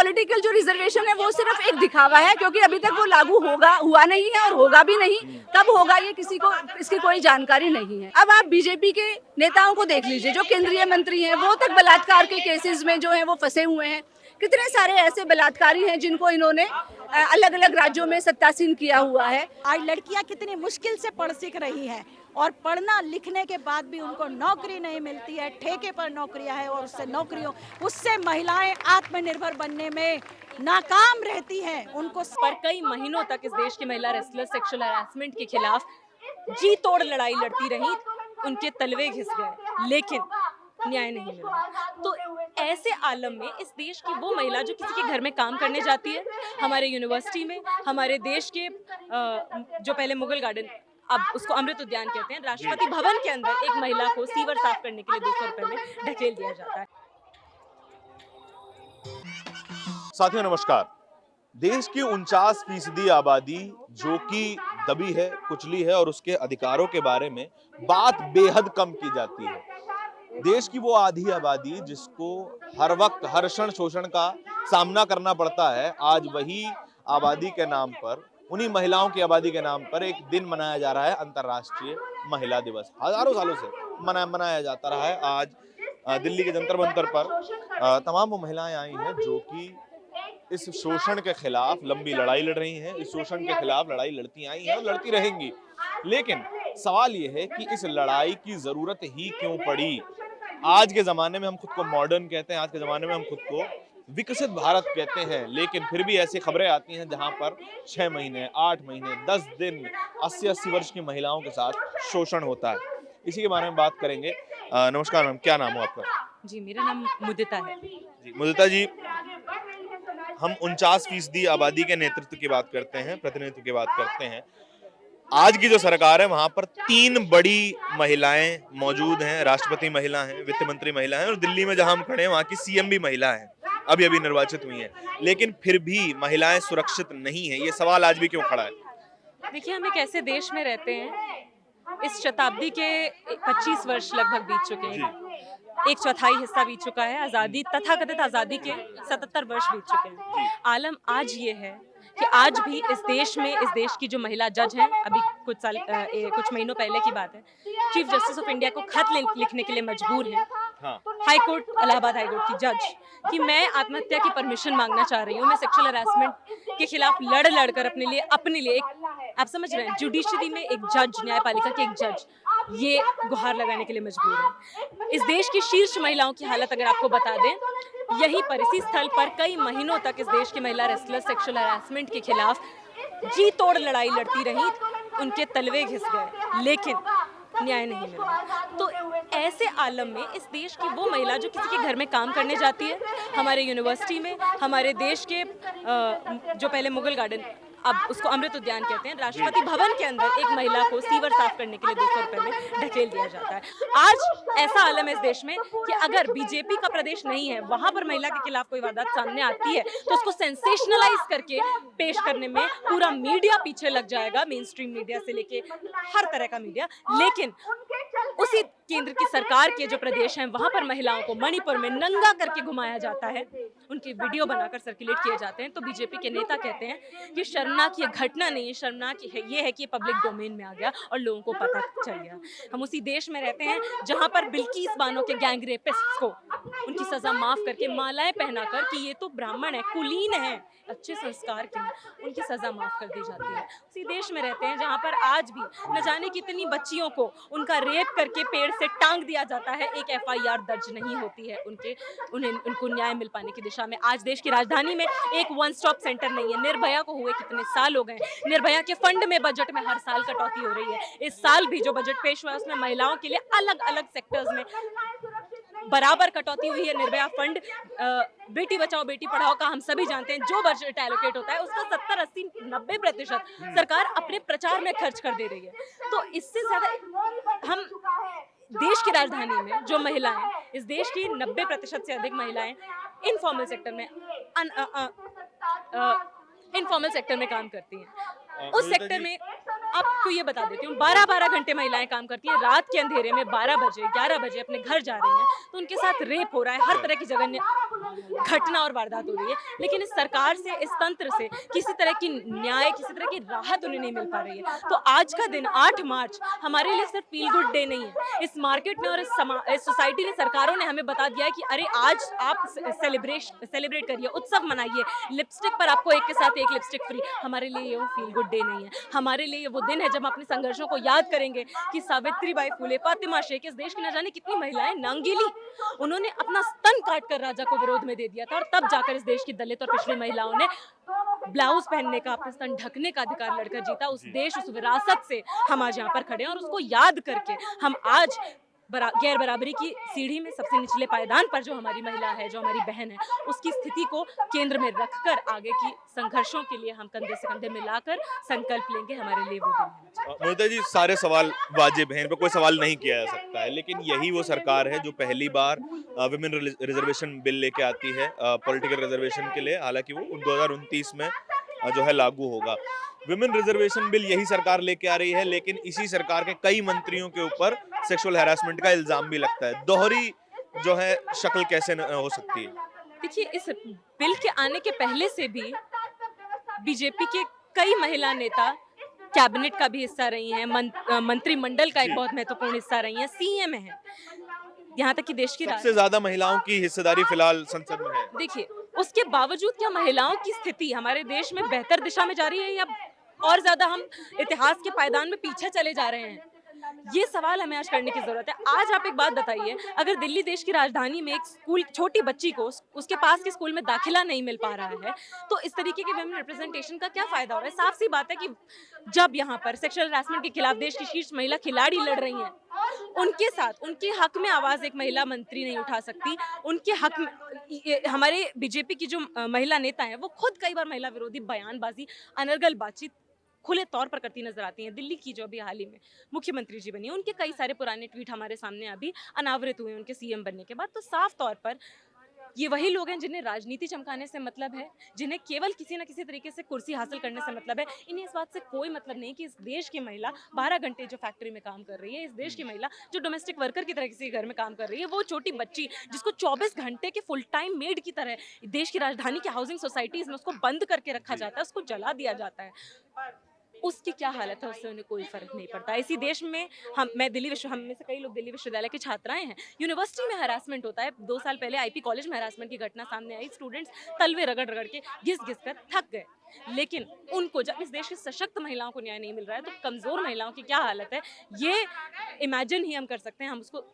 Political जो reservation है वो सिर्फ एक दिखावा है, क्योंकि अभी तक वो लागू हुआ नहीं है और होगा भी नहीं। कब होगा ये किसी को इसकी कोई जानकारी नहीं है। अब आप बीजेपी के नेताओं को देख लीजिए, जो केंद्रीय मंत्री हैं वो तक बलात्कार के केसेस में जो है वो फंसे हुए हैं। कितने सारे ऐसे बलात्कारी हैं जिनको इन्होंने अलग अलग राज्यों में सत्तासीन किया हुआ है। आज लड़कियां कितनी मुश्किल से पढ़ सीख रही हैं और पढ़ना लिखने के बाद भी उनको नौकरी नहीं मिलती है, ठेके पर नौकरियां है और उससे महिलाएं आत्मनिर्भर बनने में नाकाम रहती हैं। उनको पर कई महीनों तक इस देश की महिला रेसलर सेक्सुअल हैरेसमेंट के खिलाफ जी तोड़ लड़ाई लड़ती रही, उनके तलवे घिस गए, लेकिन न्याय नहीं मिला। तो ऐसे आलम में इस देश की वो महिला जो किसी के घर में काम करने जाती है, हमारे यूनिवर्सिटी में, हमारे देश के जो पहले मुगल गार्डन, अब उसको अमृत उद्यान कहते हैं, राष्ट्रपति भवन के अंदर एक महिला को सीवर साफ करने के लिए 200 रुपए में ढकेल दिया जाता है। साथियों नमस्कार। देश की 49% आबादी जो कि दबी है, कुचली है और उसके अधिकारों के बारे में बात बेहद कम की जाती है। देश की वो आधी आबादी जिसको हर वक्त हर क्षण शोषण का सामना करना पड़ता है, आज वही आबादी के नाम पर, उन्हीं महिलाओं की आबादी के नाम पर एक दिन मनाया जा रहा है, अंतर्राष्ट्रीय महिला दिवस। हजारों सालों से मनाया जाता रहा है। आज दिल्ली के जंतर मंतर पर तमाम वो महिलाएं आई हैं जो कि इस शोषण के खिलाफ लंबी लड़ाई लड़ रही हैं, इस शोषण के खिलाफ लड़ाई लड़ती आई हैं और लड़ती रहेंगी। लेकिन सवाल ये है कि इस लड़ाई की जरूरत ही क्यों पड़ी। आज के जमाने में हम खुद को मॉडर्न कहते हैं, आज के जमाने में हम खुद को विकसित भारत कहते हैं, लेकिन फिर भी ऐसी खबरें आती हैं जहां पर 6 महीने, 8 महीने, 10 दिन 80-80 वर्ष की महिलाओं के साथ शोषण होता है। इसी के बारे में बात करेंगे। नमस्कार मैम, क्या नाम हो आपका? जी, मेरा नाम मुदिता है। जी मुदिता जी, हम 49% आबादी के नेतृत्व की बात करते हैं, प्रतिनिधित्व की बात करते हैं। आज की जो सरकार है वहां पर 3 बड़ी महिलाएं मौजूद हैं, राष्ट्रपति महिला हैं, वित्त मंत्री महिला हैं और दिल्ली में जहां हम खड़े हैं वहां की सीएम भी महिला हैं, अभी अभी निर्वाचित हुई हैं। लेकिन फिर भी महिलाएं सुरक्षित नहीं है, ये सवाल आज भी क्यों खड़ा है? देखिए, हम एक ऐसे देश में रहते हैं, इस शताब्दी के 25 वर्ष लगभग बीत चुके हैं, 1/4 हिस्सा बीत चुका है। आज़ादी, तथाकथित आज़ादी के 77 वर्ष बीत चुके हैं। आलम आज ये है कि आज भी इस देश में, इस देश की जो महिला जज हैं, अभी कुछ महीनों पहले की बात है, चीफ जस्टिस ऑफ इंडिया को खत लिखने के लिए मजबूर हैं, high court, Allahabad high court की जज, कि मैं आत्महत्या की परमिशन मांगना चाह रही हूँ। मैं सेक्सुअल हैरेसमेंट के खिलाफ लड़कर अपने लिए आप समझ रहे हैं, जुडिशरी में एक जज, न्यायपालिका के एक जज ये गुहार लगाने के लिए मजबूर है। इस देश की शीर्ष महिलाओं की हालत अगर आपको बता दें, यहीं पर, इसी स्थल पर कई महीनों तक इस देश की महिला रेसलर सेक्सुअल हैरेसमेंट के खिलाफ जी तोड़ लड़ाई लड़ती रही, उनके तलवे घिस गए, लेकिन न्याय नहीं मिला। तो ऐसे आलम में इस देश की वो महिला जो किसी के घर में काम करने जाती है, हमारे यूनिवर्सिटी में, हमारे देश के जो पहले मुगल गार्डन, अब उसको अमृत उद्यान कहते हैं, राष्ट्रपति भवन के अंदर एक महिला को सीवर साफ करने के लिए 200 रुपए में ढकेल दिया जाता है। आज ऐसा आलम है इस देश में कि अगर बीजेपी का प्रदेश नहीं है, वहां पर महिला के खिलाफ कोई वारदात सामने आती है तो उसको सेंसेशनलाइज करके पेश करने में पूरा मीडिया पीछे लग जाएगा, मेन स्ट्रीम मीडिया से लेके हर तरह का मीडिया। लेकिन उसी केंद्र की सरकार के जो प्रदेश हैं वहां पर महिलाओं को मणिपुर में नंगा करके घुमाया जाता है, उनकी वीडियो बनाकर सर्कुलेट किए जाते हैं, तो बीजेपी के नेता कहते हैं कि शर्मनाक ये घटना नहीं है, शर्मनाक ये है कि ये पब्लिक डोमेन में आ गया और लोगों को पता चल गया। हम उसी देश में रहते हैं जहां पर बिल्किस बानो के गैंग रेपिस्ट्स को उनकी सजा माफ करके, मालाएं पहनाकर कि ये तो ब्राह्मण है, कुलीन है, अच्छे संस्कार के हैं, उनकी सजा माफ कर दी जाती है। उसी देश में रहते हैं जहां पर आज भी न जाने कितनी बच्चियों को उनका रेप करके पेड़ से टांग दिया जाता है, एक FIR दर्ज नहीं होती है उनको न्याय मिल पाने की दिशा में। आज देश की राजधानी में एक वन स्टॉप सेंटर नहीं है। निर्भया को हुए कितने साल हो गए, निर्भया के फंड में बजट में हर साल कटौती हो रही है। इस साल भी जो बजट पेश हुआ है उसमें महिलाओं के लिए अलग अलग सेक्टर्स में बराबर कटौती हुई है। निर्भया फंड, बेटी बचाओ बेटी पढ़ाओ का हम सभी जानते हैं, जो बजट एलोकेट होता है उसका 70, 80, 90% सरकार अपने प्रचार में खर्च कर दे रही है। तो इससे ज्यादा हम देश की राजधानी में जो महिलाएं, इस देश की 90% से अधिक महिलाएं इनफॉर्मल सेक्टर में काम करती हैं। उस सेक्टर में आपको ये बता देती हूँ, 12-12 घंटे महिलाएं काम करती हैं, रात के अंधेरे में 12 बजे 11 बजे अपने घर जा रही हैं, तो उनके साथ रेप हो रहा है, हर तरह की जघन्य घटना और वारदात हो रही है। लेकिन इस सरकार से, इस तंत्र से किसी तरह की न्याय, किसी तरह की राहत उन्हें नहीं मिल पा रही है। तो आज का दिन 8 मार्च हमारे लिए सिर्फ फील गुड डे नहीं है। इस मार्केट ने और इस सोसाइटी ने, सरकारों ने हमें बता दिया है कि अरे आज आप सेलिब्रेट करिए, उत्सव मनाइए, लिपस्टिक पर आपको एक के साथ एक लिपस्टिक फ्री। हमारे लिए ये वो फील गुड डे नहीं है। हमारे लिए वो दिन है जब हम अपने संघर्षों को याद करेंगे कि सावित्रीबाई फुले, फातिमा शेख, इस देश की न जाने कितनी महिलाएं नांगीली, उन्होंने अपना स्तन काट कर राजा को विरोध में दे दिया था, और तब जाकर इस देश की दलित और पिछड़ी महिलाओं ने ब्लाउज पहनने का, अपने स्तन ढकने का अधिकार लड़कर जीता। उस देश, उस विरासत से हम आज यहाँ पर खड़े हैं, और उसको याद करके हम आज गैर बराबरी की सीढ़ी में सबसे निचले पायदान पर जो हमारी महिला है, जो हमारी बहन है, उसकी स्थिति को केंद्र में रखकर आगे की संघर्षों के लिए हम कंधे से कंधे मिलाकर संकल्प लेंगे। हमारे लिए वो दिन है। मोहिता जी, सारे सवाल वाजिब हैं, इन पर कोई सवाल नहीं किया जा सकता है, लेकिन यही वो सरकार है जो पहली बार विमेन रिजर्वेशन बिल लेके आती है पॉलिटिकल रिजर्वेशन के लिए। हालांकि वो 2029 में जो है लागू होगा। विमेन रिजर्वेशन बिल यही सरकार लेके आ रही है, लेकिन इसी सरकार के कई मंत्रियों के ऊपर सेक्सुअल हैरेसमेंट का इल्जाम भी लगता है। दोहरी जो है शक्ल कैसे हो सकती है? देखिए, इस बिल के आने के पहले से भी बीजेपी के कई महिला नेता कैबिनेट का भी हिस्सा रही हैं, मंत्रिमंडल का एक बहुत महत्वपूर्ण हिस्सा रही हैं, सीएम हैं, यहाँ तक कि देश की सबसे ज्यादा महिलाओं की हिस्सेदारी फिलहाल संसद में है। देखिए, उसके बावजूद क्या महिलाओं की स्थिति हमारे देश में बेहतर दिशा में जा रही है, या और ज्यादा हम इतिहास के पायदान में पीछे चले जा रहे हैं? ये सवाल हमें आज करने की जरूरत है। आज आप एक बात बताइए, अगर दिल्ली देश की राजधानी में एक स्कूल, छोटी बच्ची को उसके पास के स्कूल में दाखिला नहीं मिल पा रहा है, तो इस तरीके के विमेन रिप्रेजेंटेशन का क्या फायदा हो रहा है? साफ सी बात है कि जब यहाँ पर सेक्सुअल हैरेसमेंट के खिलाफ देश की शीर्ष महिला खिलाड़ी लड़ रही हैं, उनके साथ, उनके हक में आवाज एक महिला मंत्री नहीं उठा सकती। उनके हक में हमारे बीजेपी की जो महिला नेता हैं, वो खुद कई बार महिला विरोधी बयानबाजी, अनर्गल बातचीत खुले तौर पर करती नजर आती हैं। दिल्ली की जो अभी हाल ही में मुख्यमंत्री जी बनी, उनके कई सारे पुराने ट्वीट हमारे सामने अभी अनावृत हुए उनके सीएम बनने के बाद। तो साफ तौर पर ये वही लोग हैं जिन्हें राजनीति चमकाने से मतलब है, जिन्हें केवल किसी न किसी तरीके से कुर्सी हासिल करने से मतलब है। इन्हें इस बात से कोई मतलब नहीं कि इस देश की महिला 12 घंटे जो फैक्ट्री में काम कर रही है, इस देश की महिला जो डोमेस्टिक वर्कर की तरह किसी घर में काम कर रही है, वो छोटी बच्ची जिसको 24 घंटे के फुल टाइम मेड की तरह देश की राजधानी की हाउसिंग सोसाइटीज में उसको बंद करके रखा जाता है, उसको जला दिया जाता है, उसकी क्या हालत है, उससे उन्हें कोई फर्क नहीं पड़ता। इसी देश में हम में से कई लोग दिल्ली विश्वविद्यालय के छात्राएं हैं। यूनिवर्सिटी में हरासमेंट होता है। 2 साल पहले आईपी कॉलेज में हरासमेंट की घटना सामने आई। स्टूडेंट्स तलवे रगड़ रगड़ के, घिस घिस कर थक गए। लेकिन उनको, जब इस देश की सशक्त महिलाओं को न्याय नहीं मिल रहा है, तो कमजोर महिलाओं की क्या हालत है, ये इमेजिन ही हम कर सकते हैं। हम उसको,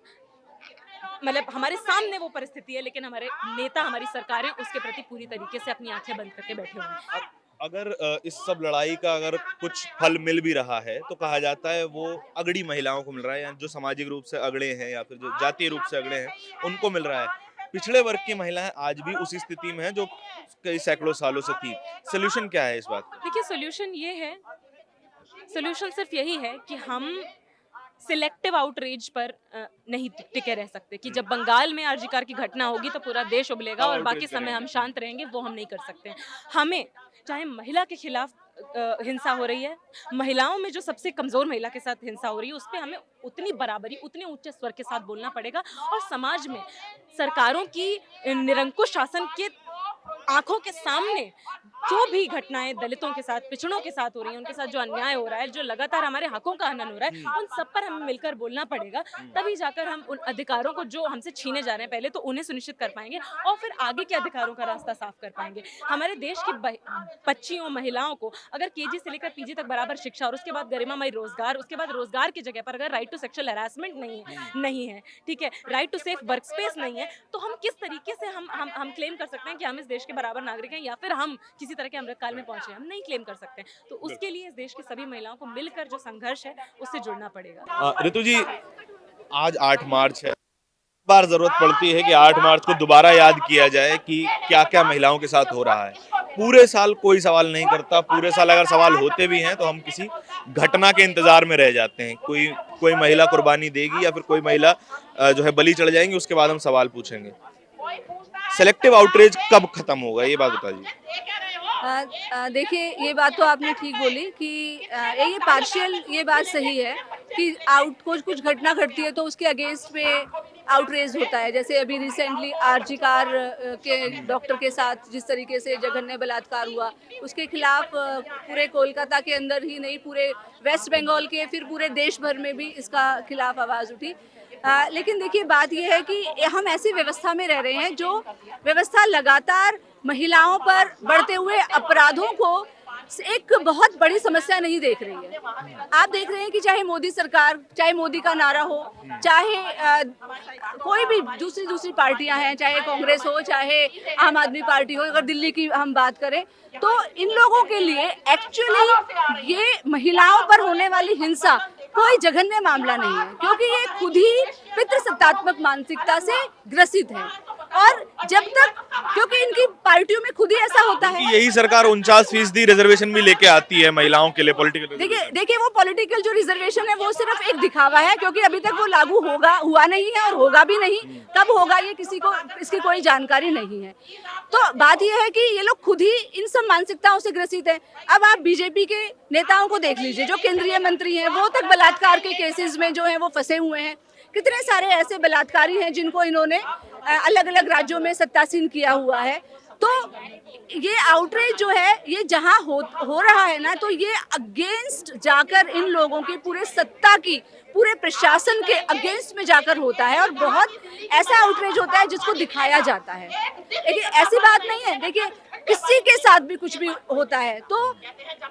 मतलब हमारे सामने वो परिस्थिति है, लेकिन हमारे नेता, हमारी सरकारें उसके प्रति पूरी तरीके से अपनी आंखें बंद करके बैठे हुए हैं। अगर इस सब लड़ाई का अगर कुछ फल मिल भी रहा है, तो कहा जाता है वो अगड़ी महिलाओं को मिल रहा है, या जो सामाजिक रूप से अगड़े हैं या फिर जो जातीय रूप से अगड़े हैं, उनको मिल रहा है। पिछड़े वर्ग की महिलाएं आज भी उसी स्थिति में हैं जो कई सैकड़ों सालों से थी। सोल्यूशन क्या है इस बात का? देखिए, सोल्यूशन सिर्फ यही है कि हम सिलेक्टिव आउटरीच पर नहीं टिके रह सकते कि जब बंगाल में आरजीकर की घटना होगी तो पूरा देश उबलेगा और बाकी समय हम शांत रहेंगे। वो हम नहीं कर सकते हैं। हमें, चाहे महिला के खिलाफ हिंसा हो रही है, महिलाओं में जो सबसे कमजोर महिला के साथ हिंसा हो रही है, उस पर हमें उतनी बराबरी, उतने ऊंचे स्वर के साथ बोलना पड़ेगा। और समाज में सरकारों की निरंकुश शासन के आंखों के सामने जो भी घटनाएं दलितों के साथ, पिछड़ों के साथ हो रही हैं, उनके साथ जो अन्याय हो रहा है, जो लगातार हमारे हकों का हनन हो रहा है, उन सब पर हमें मिलकर बोलना पड़ेगा। तभी जाकर हम उन अधिकारों को जो हमसे छीने जा रहे हैं, पहले तो उन्हें सुनिश्चित कर पाएंगे और फिर आगे के अधिकारों का रास्ता साफ कर पाएंगे। हमारे देश की बच्चियों, महिलाओं को अगर केजी से लेकर पीजी तक बराबर शिक्षा और उसके बाद गरिमामय रोजगार, उसके बाद रोजगार की जगह पर अगर राइट टू सेक्सुअल हैरेसमेंट नहीं है, ठीक है, right to safe work space नहीं है, तो हम किस तरीके से हम क्लेम कर सकते हैं कि हम इस देश के बराबर नागरिक हैं, या फिर हम किसी तरह के अमृतकाल में पहुंचे? हम नहीं क्लेम कर सकते। तो उसके लिए इस देश की सभी महिलाओं को मिलकर जो संघर्ष है उससे जुड़ना पड़ेगा। ऋतु जी, आज 8 मार्च है, बार जरूरत पड़ती है कि 8 मार्च को दोबारा याद किया जाए कि क्या क्या महिलाओं के साथ हो रहा है। पूरे साल कोई सवाल नहीं करता, पूरे साल अगर सवाल होते भी हैं तो हम किसी घटना के इंतजार में रह जाते हैं। कोई महिला कुर्बानी देगी या फिर कोई महिला जो है बलि चढ़ जाएंगी, उसके बाद हम सवाल पूछेंगे। सेलेक्टिव आउटरीच कब खत्म होगा, ये बात बताइए। देखिए ये बात तो आपने ठीक बोली कि ये पार्शियल, ये बात सही है कि कुछ घटना घटती है तो उसके अगेंस्ट पे आउटरेज होता है। जैसे अभी रिसेंटली आरजी कार के डॉक्टर के साथ जिस तरीके से जघन्य बलात्कार हुआ, उसके खिलाफ पूरे कोलकाता के अंदर ही नहीं, पूरे वेस्ट बंगाल के, फिर पूरे देश भर में भी इसका खिलाफ आवाज़ उठी। लेकिन देखिए बात यह है कि हम ऐसी व्यवस्था में रह रहे हैं जो व्यवस्था लगातार महिलाओं पर बढ़ते हुए अपराधों को एक बहुत बड़ी समस्या नहीं देख रही है। आप देख रहे हैं कि चाहे मोदी सरकार, चाहे मोदी का नारा हो, चाहे कोई भी दूसरी पार्टियां हैं, चाहे कांग्रेस हो, चाहे आम आदमी पार्टी हो, अगर दिल्ली की हम बात करें तो इन लोगों के लिए एक्चुअली ये महिलाओं पर होने वाली हिंसा कोई जघन्य मामला नहीं है, क्योंकि ये खुद ही पितृसत्तात्मक मानसिकता से ग्रसित है। और जब तक, क्योंकि इनकी पार्टियों में खुद ही ऐसा होता है, यही सरकार 49% रिजर्वेशन भी लेके आती है महिलाओं के लिए पॉलिटिकल। देखिए वो पॉलिटिकल जो रिजर्वेशन है वो सिर्फ एक दिखावा है, क्योंकि अभी तक वो लागू हुआ नहीं है और होगा भी नहीं। कब होगा ये किसी को इसकी कोई जानकारी नहीं है। तो बात यह है कि ये लोग खुद ही इन सब मानसिकताओं से ग्रसित है। अब आप बीजेपी के नेताओं को देख लीजिए, जो केंद्रीय मंत्री हैं वो तक बलात्कार के केसेस में जो है वो फंसे हुए हैं। कितने सारे ऐसे बलात्कारी हैं जिनको इन्होंने अलग अलग राज्यों में सत्तासीन किया हुआ है। तो ये आउटरीच जो है ये जहां हो रहा है ना, तो ये अगेंस्ट जाकर इन लोगों की पूरे सत्ता की, पूरे प्रशासन के अगेंस्ट में जाकर होता है, और बहुत ऐसा आउटरीच होता है जिसको दिखाया जाता है। लेकिन ऐसी बात नहीं है, देखिए किसी के साथ भी कुछ भी होता है तो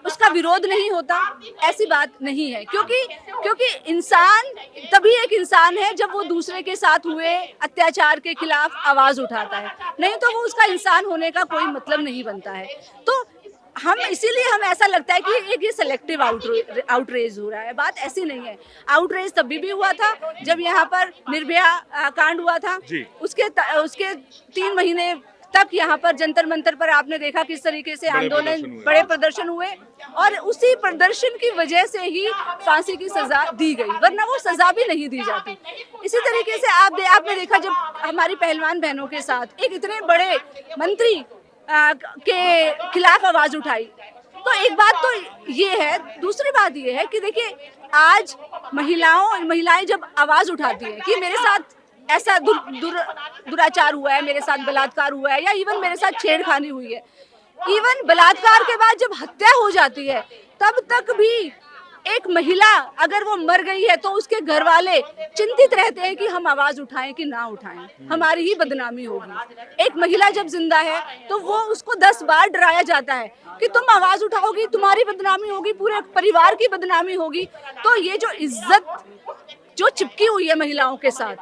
उसका विरोध नहीं होता, ऐसी बात नहीं है। क्योंकि इंसान तभी एक इंसान है जब वो दूसरे के साथ हुए अत्याचार के खिलाफ आवाज उठाता है, नहीं तो वो उसका इंसान होने का कोई मतलब नहीं बनता है। तो इसीलिए हम ऐसा लगता है कि एक ये सेलेक्टिव आउटरेज हो रहा है। बात ऐसी नहीं है। आउटरेज तभी भी हुआ था जब यहाँ पर निर्भया कांड हुआ था। उसके 3 महीने तक यहाँ पर जंतर मंतर पर आपने देखा किस तरीके से आंदोलन, बड़े प्रदर्शन हुए, और उसी प्रदर्शन की वजह से ही फांसी की सजा दी गई, वरना वो सजा भी नहीं दी जाती। इसी तरीके से आपने देखा जब हमारी पहलवान बहनों के साथ एक इतने बड़े मंत्री के खिलाफ आवाज उठाई, तो एक बात तो ये है। दूसरी बात ये है कि देखिए आज महिलाएं जब आवाज उठाती हैं कि मेरे साथ ऐसा दुराचार हुआ है, मेरे साथ बलात्कार हुआ है, या इवन मेरे साथ छेड़खानी हुई है, इवन बलात्कार के बाद जब हत्या हो जाती है तब तक भी एक महिला अगर वो मर गई है तो उसके घर वाले चिंतित रहते हैं कि हम आवाज उठाएं कि ना उठाएं, हमारी ही बदनामी होगी। एक महिला जब जिंदा है तो वो उसको 10 बार डराया जाता है कि तुम आवाज उठाओगी, तुम्हारी बदनामी होगी, पूरे परिवार की बदनामी होगी। तो ये जो इज्जत जो चिपकी हुई है महिलाओं के साथ,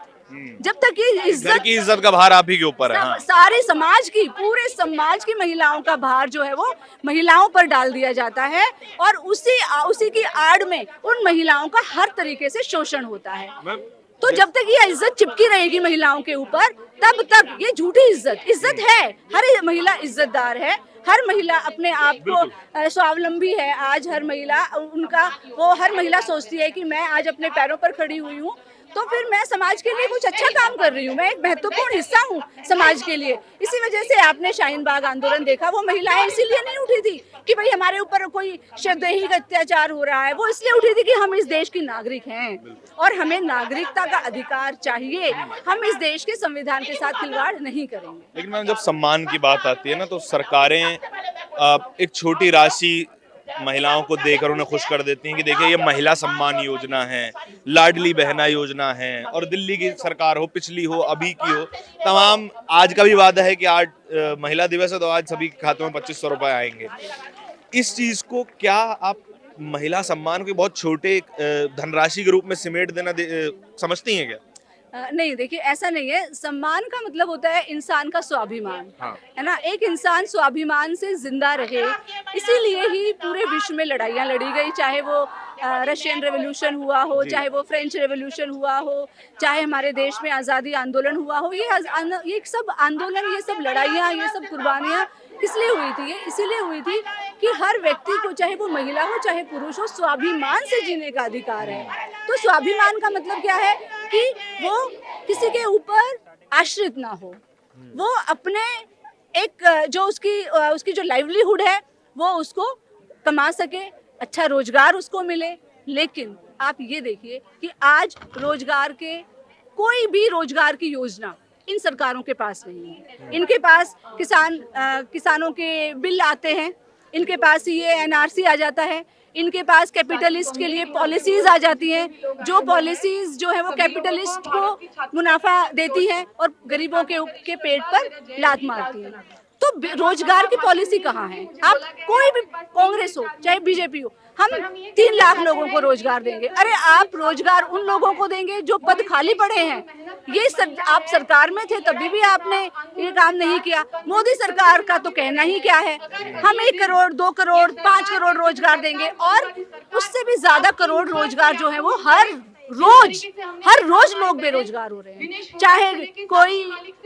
जब तक ये इज्जत का भार आप ही के ऊपर है। हाँ। सारे समाज की, पूरे समाज की महिलाओं का भार जो है वो महिलाओं पर डाल दिया जाता है, और उसी की आड़ में उन महिलाओं का हर तरीके से शोषण होता है। तो जब तक ये इज्जत चिपकी रहेगी महिलाओं के ऊपर, तब तक ये झूठी इज्जत है। हर महिला इज्जतदार है, हर महिला अपने आप को स्वावलंबी है। आज हर महिला सोचती है कि मैं आज अपने पैरों पर खड़ी हुई हूँ, तो फिर मैं समाज के लिए कुछ अच्छा काम कर रही हूँ, मैं एक महत्वपूर्ण हिस्सा हूँ समाज के लिए। इसी वजह से आपने शाहीन बाग आंदोलन देखा, वो महिलाएं इसीलिए नहीं उठी थी कि भाई हमारे ऊपर कोई दैहिक अत्याचार हो रहा है, वो इसलिए उठी थी कि हम इस देश की नागरिक हैं और हमें नागरिकता का अधिकार चाहिए। हम इस देश के संविधान के साथ खिलवाड़ नहीं करेंगे। लेकिन मैम जब सम्मान की बात आती है ना, तो सरकारें एक छोटी राशि महिलाओं को देकर उन्हें खुश कर देती हैं कि देखिए ये महिला सम्मान योजना है, लाडली बहना योजना है, और दिल्ली की सरकार हो, पिछली हो, अभी की हो, तमाम आज का भी वादा है कि आज महिला दिवस है तो आज सभी के खातों में 2500 रुपए आएंगे। इस चीज को क्या आप महिला सम्मान को बहुत छोटे धनराशि के रूप में सिमेट देना समझती हैं क्या? नहीं, देखिए ऐसा नहीं है। सम्मान का मतलब होता है इंसान का स्वाभिमान। हाँ। है ना, एक इंसान स्वाभिमान से जिंदा रहे, इसीलिए ही पूरे विश्व में लड़ाइयाँ लड़ी गई, चाहे वो रशियन रेवोल्यूशन हुआ हो, चाहे वो फ्रेंच रेवोल्यूशन हुआ हो, चाहे हमारे देश में आज़ादी आंदोलन हुआ हो। ये सब आंदोलन, ये सब लड़ाइयाँ, ये सब कुर्बानियाँ किस लिए हुई थी? ये इसीलिए हुई थी कि हर व्यक्ति को, चाहे वो महिला हो चाहे पुरुष हो, स्वाभिमान से जीने का अधिकार है। तो स्वाभिमान का मतलब क्या है कि वो किसी के ऊपर आश्रित ना हो, वो अपने एक जो उसकी जो लाइवलीहुड है वो उसको कमा सके, अच्छा रोजगार उसको मिले। लेकिन आप ये देखिए कि आज कोई भी रोजगार की योजना इन सरकारों के पास नहीं है। इनके पास किसानों के बिल आते हैं, इनके पास ये एनआरसी आ जाता है, इनके पास कैपिटलिस्ट के लिए पॉलिसीज आ जाती हैं, जो पॉलिसीज जो है वो कैपिटलिस्ट को मुनाफा देती हैं और गरीबों के पेट पर लात मारती हैं। तो रोजगार की पॉलिसी कहाँ है? आप कोई भी कांग्रेस हो चाहे बीजेपी हो, हम 3 लाख लोगों को रोजगार देंगे। अरे आप रोजगार उन लोगों को देंगे जो पद खाली पड़े हैं। आप सरकार में थे तभी भी आपने ये काम नहीं किया। मोदी सरकार का तो कहना ही क्या है, हम 1 करोड़ 2 करोड़ 5 करोड़ रोजगार देंगे और उससे भी ज्यादा करोड़ रोजगार जो है वो हर रोज लोग बेरोजगार हो रहे हैं। चाहे कोई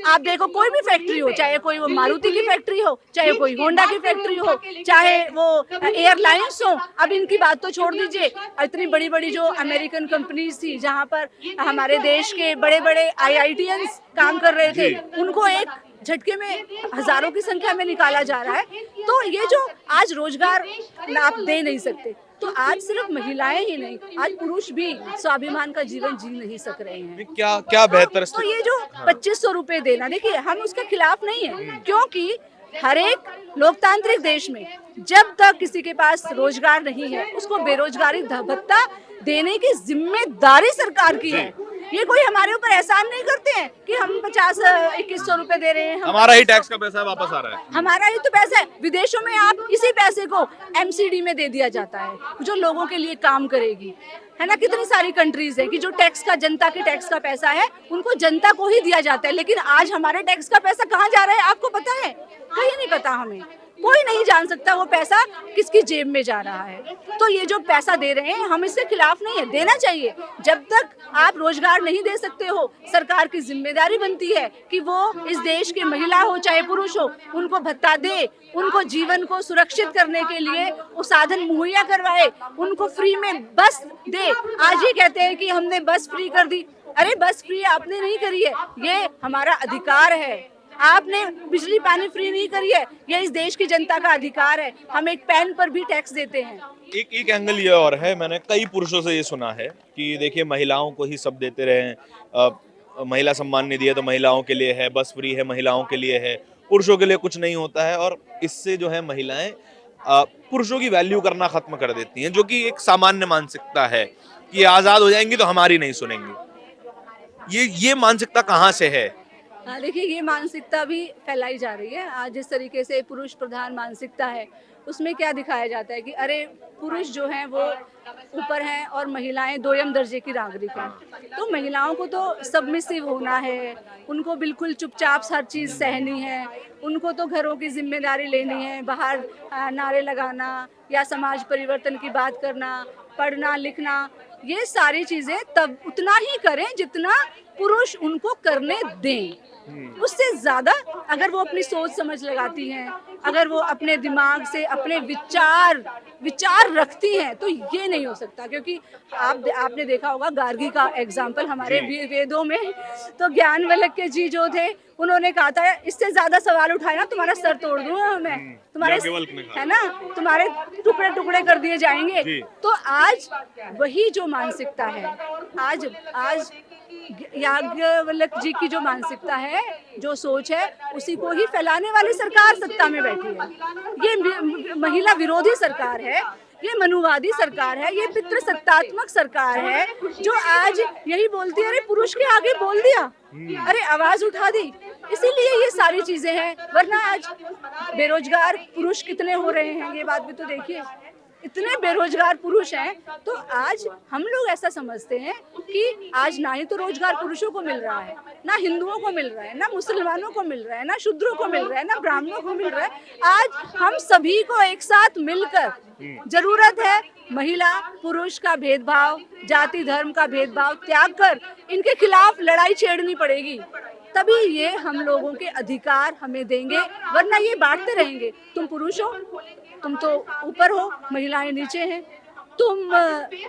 आप देखो कोई भी फैक्ट्री हो, चाहे कोई वो मारुति की फैक्ट्री हो, चाहे कोई होंडा की फैक्ट्री हो, चाहे वो एयरलाइंस हो। अब इनकी बात तो छोड़ दीजिए, इतनी बड़ी बड़ी जो अमेरिकन कंपनीज थी जहां पर हमारे देश के बड़े बड़े IITians काम कर रहे थे, उनको एक झटके में हजारों की संख्या में निकाला जा रहा है। तो ये जो आज रोजगार आप दे नहीं सकते, तो आज सिर्फ महिलाएं ही नहीं, आज पुरुष भी स्वाभिमान का जीवन जी नहीं सक रहे हैं। क्या बेहतर तो ये जो 2500 रुपए देना, देखिए हम उसके खिलाफ नहीं है, क्योंकि हर एक लोकतांत्रिक देश में जब तक किसी के पास रोजगार नहीं है उसको बेरोजगारी भत्ता देने की जिम्मेदारी सरकार की है। ये कोई हमारे ऊपर एहसान नहीं करते हैं कि हम 50-2100 रुपए दे रहे हैं, हमारा ही टैक्स का पैसा वापस आ रहा है, हमारा ही तो पैसा है। विदेशों में आप इसी पैसे को MCD में दे दिया जाता है जो लोगों के लिए काम करेगी, है ना। कितनी सारी कंट्रीज है कि जो जनता के टैक्स का पैसा है उनको जनता को ही दिया जाता है। लेकिन आज हमारे टैक्स का पैसा कहाँ जा रहा है आपको पता है? कहीं नहीं पता, हमें कोई नहीं जान सकता वो पैसा किसकी जेब में जा रहा है। तो ये जो पैसा दे रहे हैं हम इसके खिलाफ नहीं है, देना चाहिए। जब तक आप रोजगार नहीं दे सकते हो, सरकार की जिम्मेदारी बनती है कि वो इस देश के महिला हो चाहे पुरुष हो उनको भत्ता दे, उनको जीवन को सुरक्षित करने के लिए वो साधन मुहैया करवाए, उनको फ्री में बस दे। आज ही कहते हैं कि हमने बस फ्री कर दी, अरे बस फ्री आपने नहीं करी है, ये हमारा अधिकार है। आपने बिजली पानी फ्री नहीं करी है, ये इस देश की जनता का अधिकार है। हम एक पेन पर भी टैक्स देते हैं। एक एंगल ये और है, मैंने कई पुरुषों से ये सुना है कि देखिए महिलाओं को ही सब देते रहे, महिला सम्मान निधि है तो महिलाओं के लिए है, बस फ्री है महिलाओं के लिए है, पुरुषों के लिए कुछ नहीं होता है। और इससे जो है महिलाएं पुरुषों की वैल्यू करना खत्म कर देती हैं, जो कि एक सामान्य मानसिकता है कि आजाद हो जाएंगी तो हमारी नहीं सुनेंगी। ये मानसिकता कहाँ से है? हाँ देखिए, ये मानसिकता भी फैलाई जा रही है। आज जिस तरीके से पुरुष प्रधान मानसिकता है उसमें क्या दिखाया जाता है कि अरे पुरुष जो हैं वो ऊपर हैं और महिलाएं दोयम दर्जे की नागरिक हैं। तो महिलाओं को तो सबमिसिव होना है, उनको बिल्कुल चुपचाप हर चीज़ सहनी है, उनको तो घरों की जिम्मेदारी लेनी है, बाहर नारे लगाना या समाज परिवर्तन की बात करना, पढ़ना लिखना, ये सारी चीज़ें तब उतना ही करें जितना पुरुष उनको करने दें। उससे ज्यादा अगर वो अपनी सोच समझ लगाती हैं, अगर वो अपने दिमाग से अपने विचार रखती हैं, तो ये नहीं हो सकता। क्योंकि आपने देखा होगा गार्गी का एग्जाम्पल हमारे वेदों में, तो ज्ञानवल्क्य जी जो थे उन्होंने कहा था इससे ज्यादा सवाल उठाए ना तुम्हारा सर तोड़ दूंगा मैं, तुम्हारे है ना, तुम्हारे टुकड़े टुकड़े कर दिए जाएंगे। तो आज वही जो मानसिकता है, आज याज्ञवल्क्य जी की जो मानसिकता है, जो सोच है, उसी को ही फैलाने वाली सरकार सत्ता में बैठी है। ये महिला विरोधी सरकार है, ये मनुवादी सरकार है, ये पितृसत्तात्मक सरकार है जो आज यही बोलती है अरे पुरुष के आगे बोल दिया, अरे आवाज उठा दी। इसीलिए ये सारी चीजें हैं, वरना आज बेरोजगार पुरुष कितने हो रहे हैं ये बात भी तो देखिए। इतने बेरोजगार पुरुष हैं, तो आज हम लोग ऐसा समझते हैं कि आज ना ही तो रोजगार पुरुषों को मिल रहा है, ना हिंदुओं को मिल रहा है, ना मुसलमानों को मिल रहा है, ना शूद्रों को मिल रहा है, ना ब्राह्मणों को मिल रहा है। आज हम सभी को एक साथ मिलकर जरूरत है महिला पुरुष का भेदभाव, जाति धर्म का भेदभाव त्याग कर इनके खिलाफ लड़ाई छेड़नी पड़ेगी, तभी ये हम लोगों के अधिकार हमें देंगे। वरना ये बांटते रहेंगे, तुम पुरुष हो, तुम तो ऊपर हो, महिलाएं नीचे हैं, तुम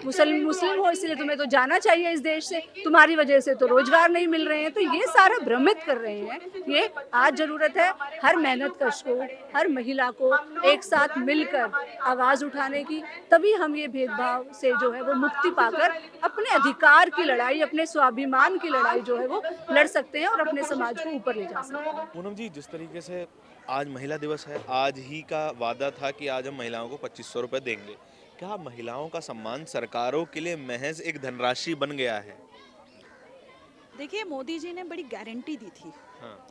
मुस्लिम हो इसलिए तुम्हें तो जाना चाहिए इस देश से, तुम्हारी वजह से तो रोजगार नहीं मिल रहे हैं। तो ये सारा भ्रमित कर रहे हैं। ये आज जरूरत है हर मेहनतकश को, हर महिला को एक साथ मिलकर आवाज उठाने की, तभी हम ये भेदभाव से जो है वो मुक्ति पाकर अपने अधिकार की लड़ाई, अपने स्वाभिमान की लड़ाई जो है वो लड़ सकते हैं और अपने समाज को ऊपर ले जा सकते हैं। पूनम जी, जिस तरीके से आज महिला दिवस है, आज ही का वादा था कि आज हम महिलाओं को 2500 रुपए देंगे, क्या महिलाओं का सम्मान सरकारों के लिए महज एक धनराशि बन गया है? देखिए, मोदी जी ने बड़ी गारंटी दी थी हाँ।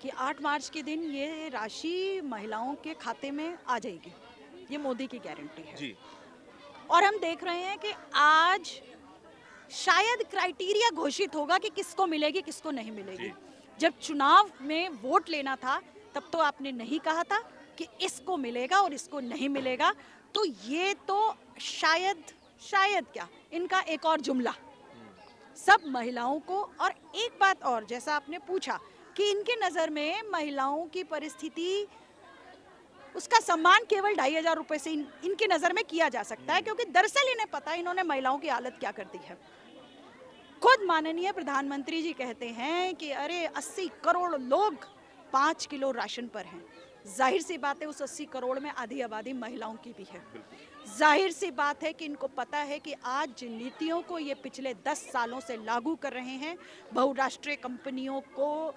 कि 8 मार्च के दिन ये राशि महिलाओं के खाते में आ जाएगी। ये मोदी की गारंटी है जी। और हम देख रहे हैं कि आज शायद क्राइटेरिया घोषित होगा कि किसको मिलेगी, किसको नहीं मिलेगी। जी। जब चुनाव में वोट लेना था तब तो आपने नहीं कहा था कि इसको मिलेगा और इसको नहीं मिलेगा। तो ये तो शायद क्या, इनका एक और जुमला सब महिलाओं को। और एक बात और, जैसा आपने पूछा कि इनके नज़र में महिलाओं की परिस्थिति, उसका सम्मान केवल 2500 रुपए से इनकी नज़र में किया जा सकता है, क्योंकि दरअसल इन्हें पता है इन्होंने महिलाओं की हालत क्या कर दी है। खुद माननीय प्रधानमंत्री जी कहते हैं कि अरे 80 करोड़ लोग 5 किलो राशन पर हैं। जाहिर सी बात है उस 80 करोड़ में आधी आबादी महिलाओं की भी है। जाहिर सी बात है कि इनको पता है कि आज जिन नीतियों को ये पिछले 10 सालों से लागू कर रहे हैं, बहुराष्ट्रीय कंपनियों को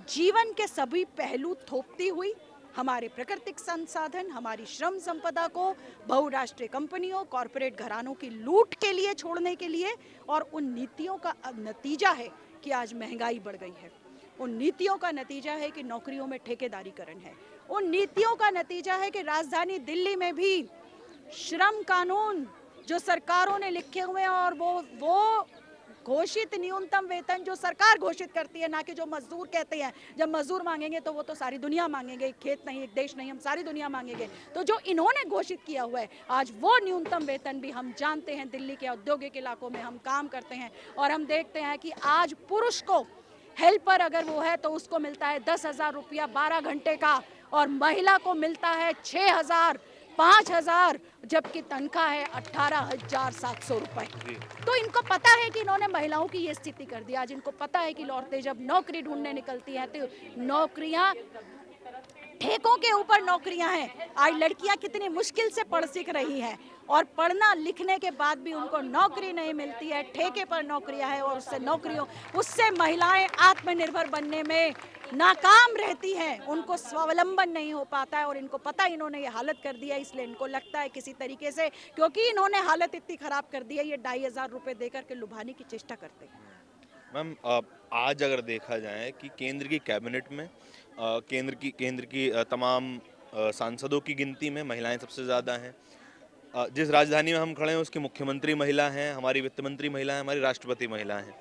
जीवन के सभी पहलू थोपती हुई, हमारे प्राकृतिक संसाधन, हमारी श्रम संपदा को बहुराष्ट्रीय कंपनियों, कॉरपोरेट घरानों की लूट के लिए छोड़ने के लिए, और उन नीतियों का नतीजा है कि आज महंगाई बढ़ गई है। उन नीतियों का नतीजा है कि नौकरियों में ठेकेदारीकरण है। उन नीतियों का नतीजा है कि राजधानी दिल्ली में भी श्रम कानून जो सरकारों ने लिखे हुए हैं, और वो घोषित न्यूनतम वेतन जो सरकार घोषित करती है, ना कि जो मजदूर कहते हैं। जब मजदूर मांगेंगे तो वो तो सारी दुनिया मांगेंगे, एक खेत नहीं, एक देश नहीं, हम सारी दुनिया मांगेंगे। तो जो इन्होंने घोषित किया हुआ है आज, वो न्यूनतम वेतन भी हम जानते हैं, दिल्ली के औद्योगिक इलाकों में हम काम करते हैं और हम देखते हैं कि आज पुरुष को हेल्पर अगर वो है तो उसको मिलता है 10,000 रुपया 12 घंटे का, और महिला को मिलता है 6,000, 5,000, जबकि तनख्वाह है 18,700 रुपए। तो इनको पता है कि इन्होंने महिलाओं की ये स्थिति कर दी। आज इनको पता है कि औरतें जब नौकरी ढूंढने निकलती हैं तो नौकरियां ठेकों के ऊपर नौकरियां हैं। आज लड़कियां कितनी मुश्किल से पढ़ सीख रही हैं और पढ़ना लिखने के बाद भी उनको नौकरी नहीं मिलती है, ठेके पर नौकरियां हैं, और उससे महिलाएं आत्मनिर्भर बनने में नाकाम रहती हैं, उनको स्वावलंबन नहीं हो पाता है। और इनको पता है इन्होंने ये हालत कर दी है, इसलिए इनको लगता है किसी तरीके से, क्योंकि इन्होंने हालत इतनी खराब कर दी है, ये 2,500 रुपए देकर के लुभाने की चेष्टा करते हैं। मैम, आज अगर देखा जाए कि केंद्र की कैबिनेट में केंद्र की तमाम सांसदों की गिनती में महिलाएं सबसे ज़्यादा हैं। जिस राजधानी में हम खड़े हैं उसकी मुख्यमंत्री महिला हैं, हमारी वित्त मंत्री महिला हैं, हमारी राष्ट्रपति महिला हैं।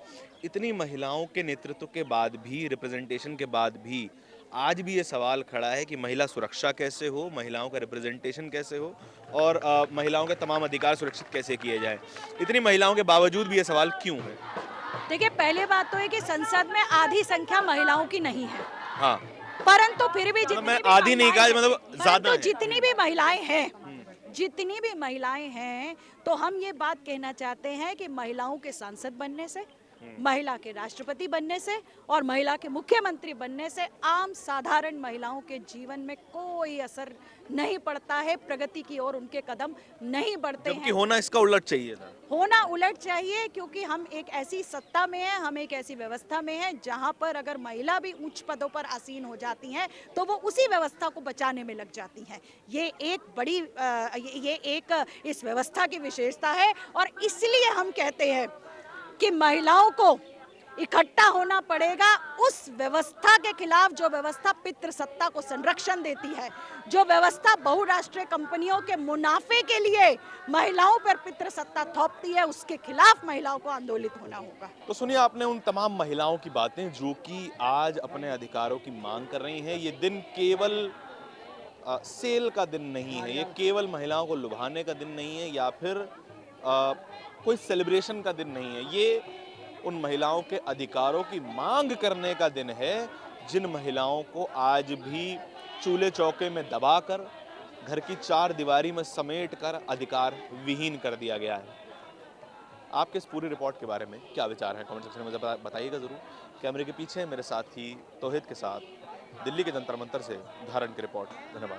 इतनी महिलाओं के नेतृत्व के बाद भी, रिप्रेजेंटेशन के बाद भी, आज भी ये सवाल खड़ा है कि महिला सुरक्षा कैसे हो, महिलाओं का रिप्रेजेंटेशन कैसे हो, और महिलाओं के तमाम अधिकार सुरक्षित कैसे किए जाए। इतनी महिलाओं के बावजूद भी ये सवाल क्यों है? देखिए, पहले बात तो है कि संसद में आधी संख्या महिलाओं की नहीं है। हाँ, परंतु फिर भी मैं आधी नहीं कहा, मतलब ज्यादा है। जितनी भी महिलाएं हैं, जितनी भी महिलाएं हैं, तो हम ये बात कहना चाहते हैं कि महिलाओं के सांसद बनने से, महिला के राष्ट्रपति बनने से और महिला के मुख्यमंत्री बनने से आम साधारण महिलाओं के जीवन में कोई असर नहीं पड़ता है, प्रगति की ओर उनके कदम नहीं बढ़ते हैं। जबकि होना इसका उलट चाहिए था। होना उलट चाहिए, क्योंकि हम एक ऐसी सत्ता में हैं, हम एक ऐसी व्यवस्था में हैं जहां पर अगर महिला भी उच्च पदों पर आसीन हो जाती हैं तो वो उसी व्यवस्था को बचाने में लग जाती हैं। ये एक इस व्यवस्था की विशेषता है, और इसलिए हम कहते हैं कि महिलाओं को इकट्ठा होना पड़ेगा उस व्यवस्था के खिलाफ जो व्यवस्था पितृसत्ता को संरक्षण देती है, जो व्यवस्था बहुराष्ट्रीय कंपनियों के मुनाफे के लिए महिलाओं पर पितृसत्ता थोपती है, उसके खिलाफ महिलाओं को आंदोलित होना होगा। तो सुनिए, आपने उन तमाम महिलाओं की बातें जो कि आज अपने अधिकारों की मांग कर रही हैं। ये दिन केवल सेल का दिन नहीं है, ये केवल महिलाओं को लुभाने का दिन नहीं है, या फिर कोई सेलिब्रेशन का दिन नहीं है। ये उन महिलाओं के अधिकारों की मांग करने का दिन है, जिन महिलाओं को आज भी चूल्हे चौके में दबाकर, घर की चार दीवारी में समेट कर अधिकार विहीन कर दिया गया है। आपके इस पूरी रिपोर्ट के बारे में क्या विचार है, कमेंट सेक्शन में मुझे बताइएगा ज़रूर। कैमरे के पीछे मेरे साथी तौहीद के साथ दिल्ली के जंतर मंतर से धारण की रिपोर्ट। धन्यवाद।